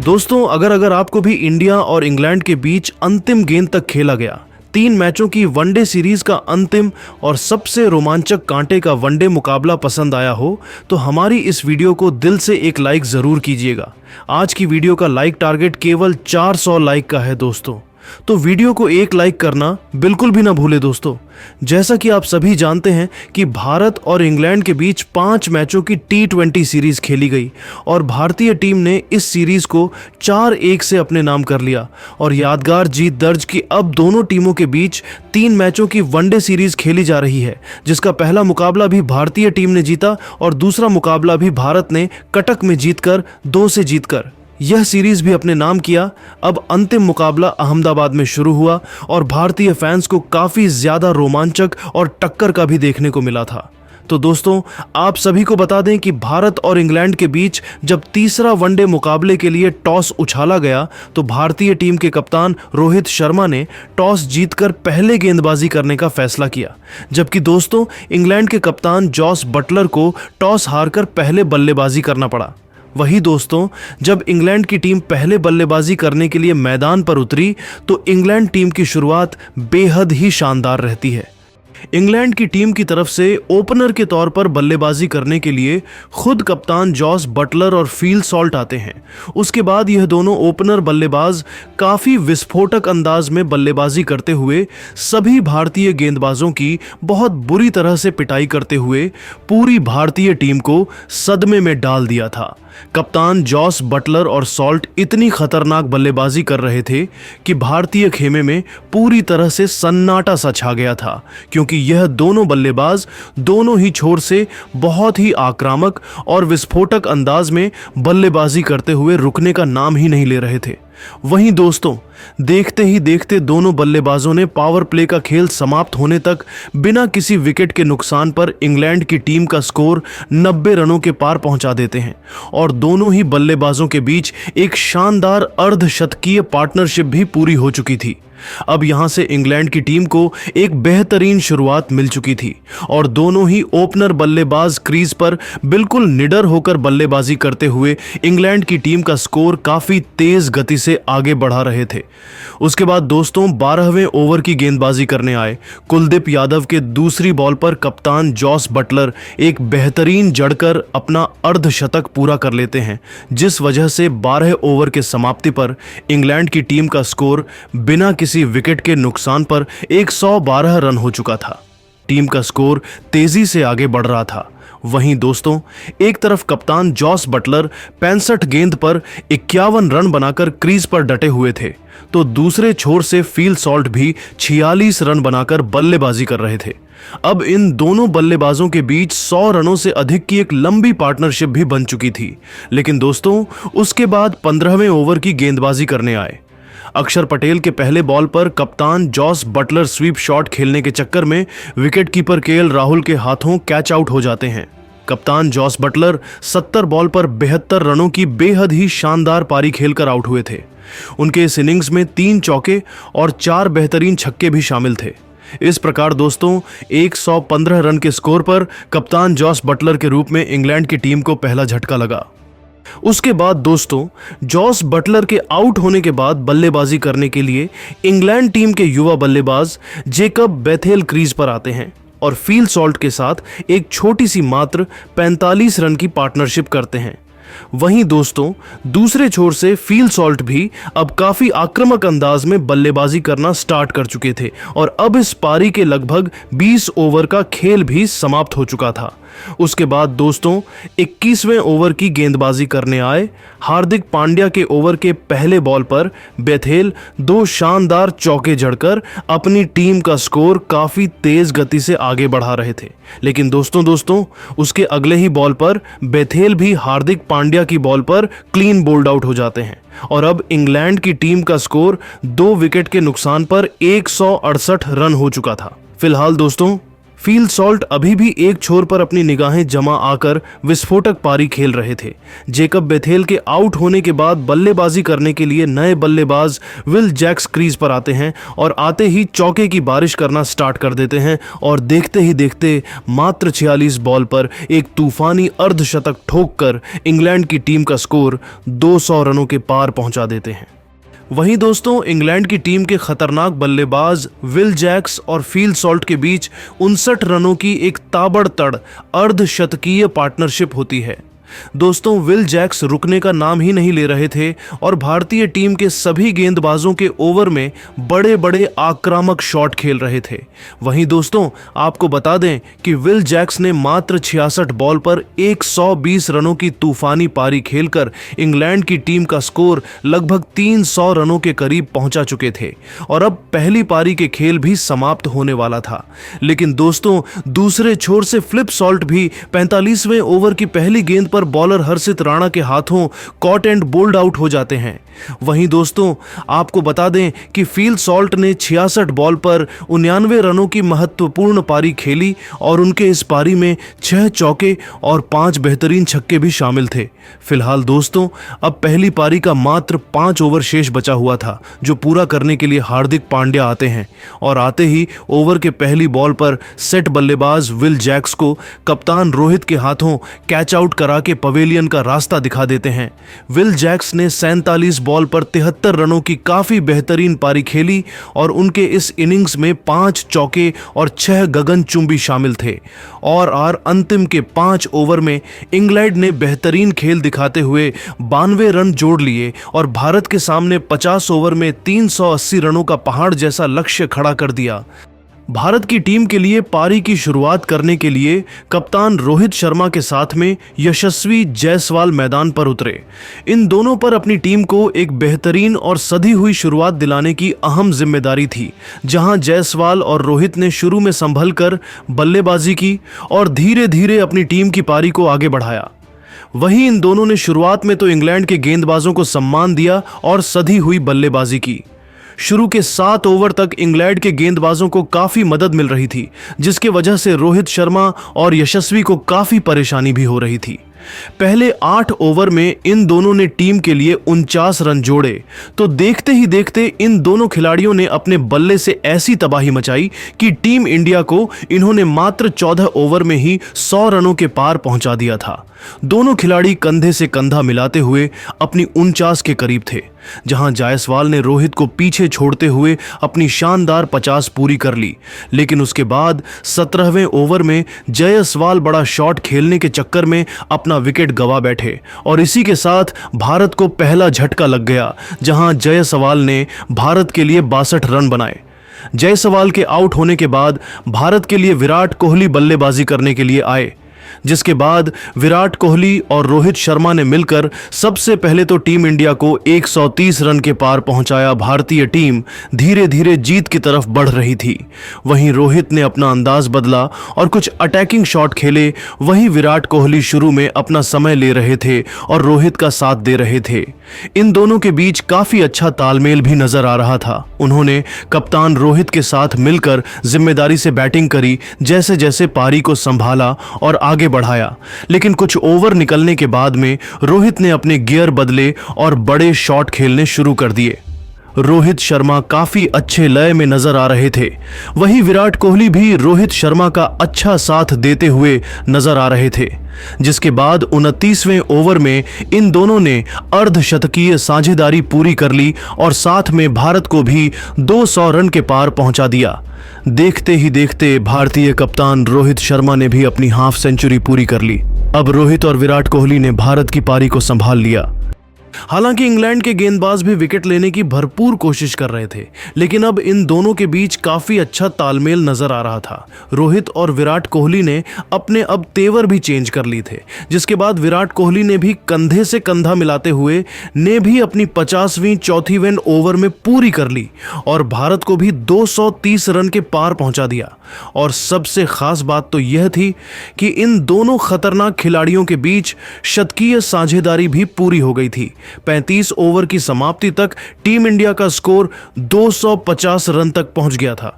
दोस्तों अगर आपको भी इंडिया और इंग्लैंड के बीच अंतिम गेंद तक खेला गया 3 मैचों की वनडे सीरीज का अंतिम और सबसे रोमांचक कांटे का वनडे मुकाबला पसंद आया हो तो हमारी इस वीडियो को दिल से एक लाइक जरूर कीजिएगा। आज की वीडियो का लाइक टारगेट केवल 400 लाइक का है दोस्तों, तो वीडियो को एक लाइक करना बिल्कुल भी ना भूले दोस्तों। जैसा कि आप सभी जानते हैं कि भारत और इंग्लैंड के बीच 5 मैचों की T20 सीरीज खेली गई और भारतीय टीम ने इस सीरीज को 4-1 से अपने नाम कर लिया और यादगार जीत दर्ज की अब दोनों टीमों के बीच 3 मैचों की वनडे सीरीज खेली जा रही है, जिसका पहला मुकाबला भी भारतीय टीम ने जीता और दूसरा मुकाबला भी भारत ने कटक में जीतकर 2 से जीतकर यह सीरीज भी अपने नाम किया। अब अंतिम मुकाबला अहमदाबाद में शुरू हुआ और भारतीय फैंस को काफी ज्यादा रोमांचक और टक्कर का भी देखने को मिला था। तो दोस्तों आप सभी को बता दें कि भारत और इंग्लैंड के बीच जब तीसरा वनडे मुकाबले के लिए टॉस उछाला गया तो भारतीय टीम के कप्तान रोहित शर्मा ने टॉस जीतकर पहले गेंदबाजी करने का फैसला किया, जबकि दोस्तों इंग्लैंड के कप्तान जॉस बटलर को टॉस हारकर पहले बल्लेबाजी करना पड़ा। वही दोस्तों जब इंग्लैंड की टीम पहले बल्लेबाजी करने के लिए मैदान पर उतरी तो इंग्लैंड टीम की शुरुआत बेहद ही शानदार रहती है। इंग्लैंड की टीम की तरफ से ओपनर के तौर पर बल्लेबाजी करने के लिए खुद कप्तान जॉस बटलर और फील सॉल्ट आते हैं। उसके बाद यह दोनों ओपनर बल्लेबाज काफी विस्फोटक अंदाज में बल्लेबाजी करते हुए सभी भारतीय गेंदबाजों की बहुत बुरी तरह से पिटाई करते हुए पूरी भारतीय टीम को सदमे में डाल दिया था। कप्तान जॉस बटलर और सॉल्ट इतनी खतरनाक बल्लेबाजी कर रहे थे कि भारतीय खेमे में पूरी तरह से सन्नाटा सा छा गया था, क्योंकि यह दोनों बल्लेबाज दोनों ही छोर से बहुत ही आक्रामक और विस्फोटक अंदाज में बल्लेबाजी करते हुए रुकने का नाम ही नहीं ले रहे थे। वहीं दोस्तों देखते ही देखते दोनों बल्लेबाजों ने पावर प्ले का खेल समाप्त होने तक बिना किसी विकेट के नुकसान पर इंग्लैंड की टीम का स्कोर 90 रनों के पार पहुंचा देते हैं और दोनों ही बल्लेबाजों के बीच एक शानदार अर्धशतकीय पार्टनरशिप भी पूरी हो चुकी थी। अब यहां से इंग्लैंड की टीम को एक बेहतरीन शुरुआत मिल चुकी थी और दोनों ही ओपनर बल्लेबाज क्रीज पर बिल्कुल निडर होकर बल्लेबाजी करते हुए इंग्लैंड की टीम का स्कोर काफी तेज गति से आगे बढ़ा रहे थे। उसके बाद दोस्तों 12वें ओवर की गेंदबाजी करने आए कुलदीप यादव के दूसरी बॉल पर कप्तान जॉस बटलर एक बेहतरीन जड़कर अपना अर्धशतक पूरा कर लेते हैं, जिस वजह से 12 ओवर के समाप्ति पर इंग्लैंड की टीम का स्कोर बिना किसी विकेट के नुकसान पर 112 रन हो चुका था। टीम का स्कोर तेजी से आगे बढ़ रहा था। वहीं दोस्तों एक तरफ कप्तान जॉस बटलर 65 गेंद पर 51 रन बनाकर क्रीज पर डटे हुए थे, तो दूसरे छोर से फील सॉल्ट भी 46 रन बनाकर बल्लेबाजी कर रहे थे। अब इन दोनों बल्लेबाजों के बीच 100 रनों से अधिक की एक लंबी पार्टनरशिप भी बन चुकी थी, लेकिन दोस्तों उसके बाद 15वें ओवर की गेंदबाजी करने आए। अक्षर पटेल के पहले बॉल पर कप्तान जॉस बटलर स्वीप शॉट खेलने के चक्कर में विकेटकीपर केएल राहुल के हाथों कैच आउट हो जाते हैं। कप्तान जॉस बटलर 70 बॉल पर 72 रनों की बेहद ही शानदार पारी खेलकर आउट हुए थे। उनके इस इनिंग्स में 3 चौके और 4 बेहतरीन छक्के भी शामिल थे। इस प्रकार दोस्तों 115 रन के स्कोर पर कप्तान जॉस बटलर के रूप में इंग्लैंड की टीम को पहला झटका लगा। उसके बाद दोस्तों जॉस बटलर के आउट होने के बाद बल्लेबाजी करने के लिए इंग्लैंड टीम के युवा बल्लेबाज जेकब बेथेल क्रीज पर आते हैं और फील सॉल्ट के साथ एक छोटी सी मात्र 45 रन की पार्टनरशिप करते हैं। वहीं दोस्तों दूसरे छोर से फील सॉल्ट भी अब काफी आक्रामक अंदाज में बल्लेबाजी करना स्टार्ट कर चुके थे और अब इस पारी के लगभग 20 ओवर का खेल भी समाप्त हो चुका था। उसके बाद दोस्तों 21वें ओवर की गेंदबाजी करने आए हार्दिक पांड्या के ओवर के पहले बॉल पर बेथेल 2 शानदार चौके जड़कर अपनी टीम का स्कोर काफी तेज गति से आगे बढ़ा रहे थे, लेकिन दोस्तों उसके अगले ही बॉल पर बेथेल भी हार्दिक पांड्या की बॉल पर क्लीन बोल्ड आउट हो जाते हैं और अब इंग्लैंड की टीम का स्कोर 2 विकेट के नुकसान पर 168 रन हो चुका था। फिलहाल दोस्तों फील सॉल्ट अभी भी एक छोर पर अपनी निगाहें जमा आकर विस्फोटक पारी खेल रहे थे। जेकब बेथेल के आउट होने के बाद बल्लेबाजी करने के लिए नए बल्लेबाज विल जैक्स क्रीज पर आते हैं और आते ही चौके की बारिश करना स्टार्ट कर देते हैं और देखते ही देखते मात्र 46 बॉल पर एक तूफानी अर्धशतक ठोककर इंग्लैंड की टीम का स्कोर 200 रनों के पार पहुंचा देते हैं। वहीं दोस्तों, इंग्लैंड की टीम के खतरनाक बल्लेबाज विल जैक्स और फील सॉल्ट के बीच 59 रनों की एक ताबड़तड़ अर्धशतकीय पार्टनरशिप होती है। दोस्तों, विल जैक्स रुकने का नाम ही नहीं ले रहे थे और भारतीय टीम के सभी गेंदबाजों के ओवर में बड़े बड़े आक्रामक शॉट खेल रहे थे। वहीं दोस्तों, आपको बता दें कि विल जैक्स ने मात्र 66 बॉल पर 120 रनों की तूफानी पारी खेलकर इंग्लैंड की टीम का स्कोर लगभग 300 रनों के करीब पहुंचा चुके थे और अब पहली पारी के खेल भी समाप्त होने वाला था। लेकिन दोस्तों, दूसरे छोर से फ्लिप सॉल्ट भी 45वें ओवर की पहली गेंद पर बॉलर हर्षित राणा के हाथों कॉट एंड बोल्ड आउट हो जाते हैं। वहीं दोस्तों, आपको बता दें कि फील सॉल्ट ने 66 बॉल पर 99 रनों की महत्वपूर्ण पारी खेली और उनके इस पारी में 6 चौके और 5 बेहतरीन छक्के भी शामिल थे। फिलहाल दोस्तों, अब पहली पारी का मात्र 5 ओवर शेष बचा हुआ था, जो पूरा करने के लिए हार्दिक पांड्या आते हैं और आते ही ओवर के पहली बॉल पर सेट बल्लेबाज विल जैक्स को कप्तान रोहित के हाथों कैच आउट करा के पवेलियन का रास्ता दिखा देते हैं। विल जैक्स ने 47 बॉल पर 73 रनों की काफी बेहतरीन पारी खेली और उनके इस इनिंग्स में 5 चौके और 6 गगनचुंबी शामिल थे और अंतिम के 5 ओवर में इंग्लैंड ने बेहतरीन खेल दिखाते हुए 92 रन जोड़ लिए और भारत के सामने 50 ओवर में 380 रनों का पहाड़ जैसा लक्ष्य खड़ा कर दिया। भारत की टीम के लिए पारी की शुरुआत करने के लिए कप्तान रोहित शर्मा के साथ में यशस्वी जायसवाल मैदान पर उतरे। इन दोनों पर अपनी टीम को एक बेहतरीन और सधी हुई शुरुआत दिलाने की अहम जिम्मेदारी थी, जहां जायसवाल और रोहित ने शुरू में संभल कर बल्लेबाजी की और धीरे धीरे अपनी टीम की पारी को आगे बढ़ाया। वहीं इन दोनों ने शुरुआत में तो इंग्लैंड के गेंदबाजों को सम्मान दिया और सधी हुई बल्लेबाजी की। शुरू के 7 ओवर तक इंग्लैंड के गेंदबाजों को काफी मदद मिल रही थी, जिसके वजह से रोहित शर्मा और यशस्वी को काफी परेशानी भी हो रही थी। पहले 8 ओवर में इन दोनों ने टीम के लिए 49 रन जोड़े तो देखते ही देखते इन दोनों खिलाड़ियों ने अपने बल्ले से ऐसी तबाही मचाई कि टीम इंडिया को इन्होंने मात्र 14 ओवर में ही 100 रनों के पार पहुंचा दिया था। दोनों खिलाड़ी कंधे से कंधा मिलाते हुए अपनी 49 के करीब थे, जहां जायसवाल ने रोहित को पीछे छोड़ते हुए अपनी शानदार 50 पूरी कर ली। लेकिन उसके बाद 17वें ओवर में जायसवाल बड़ा शॉट खेलने के चक्कर में अपना विकेट गंवा बैठे और इसी के साथ भारत को पहला झटका लग गया, जहां जायसवाल ने भारत के लिए 62 रन बनाए। जायसवाल के आउट होने के बाद भारत के लिए विराट कोहली बल्लेबाजी करने के लिए आए, जिसके बाद विराट कोहली और रोहित शर्मा ने मिलकर सबसे पहले तो टीम इंडिया को 130 रन के पार पहुंचाया। भारतीय टीम धीरे धीरे जीत की तरफ बढ़ रही थी। वहीं रोहित ने अपना अंदाज बदला और कुछ अटैकिंग शॉट खेले। वहीं विराट कोहली शुरू में अपना समय ले रहे थे और रोहित का साथ दे रहे थे। इन दोनों के बीच काफी अच्छा तालमेल भी नजर आ रहा था। उन्होंने कप्तान रोहित के साथ मिलकर जिम्मेदारी से बैटिंग करी, जैसे जैसे पारी को संभाला और आगे बढ़ाया। लेकिन कुछ ओवर निकलने के बाद में रोहित ने अपने गियर बदले और बड़े शॉट खेलने शुरू कर दिए। रोहित शर्मा काफी अच्छे लय में नजर आ रहे थे। वहीं विराट कोहली भी रोहित शर्मा का अच्छा साथ देते हुए नजर आ रहे थे, जिसके बाद 29वें ओवर में इन दोनों ने अर्धशतकीय साझेदारी पूरी कर ली और साथ में भारत को भी 200 रन के पार पहुंचा दिया। देखते ही देखते भारतीय कप्तान रोहित शर्मा ने भी अपनी हाफ सेंचुरी पूरी कर ली। अब रोहित और विराट कोहली ने भारत की पारी को संभाल लिया। हालांकि इंग्लैंड के गेंदबाज भी विकेट लेने की भरपूर कोशिश कर रहे थे, लेकिन अब इन दोनों के बीच काफी अच्छा तालमेल नजर आ रहा था। रोहित और विराट कोहली ने अपने अब तेवर भी चेंज कर ली थे, जिसके बाद विराट कोहली ने भी कंधे से कंधा मिलाते हुए ने भी अपनी 50वीं चौथी ओवर में पूरी कर ली और भारत को भी 230 रन के पार पहुंचा दिया। और सबसे खास बात तो यह थी कि इन दोनों खतरनाक खिलाड़ियों के बीच शतकीय साझेदारी भी पूरी हो गई थी। 35 ओवर की समाप्ति तक टीम इंडिया का स्कोर 250 रन तक पहुंच गया था,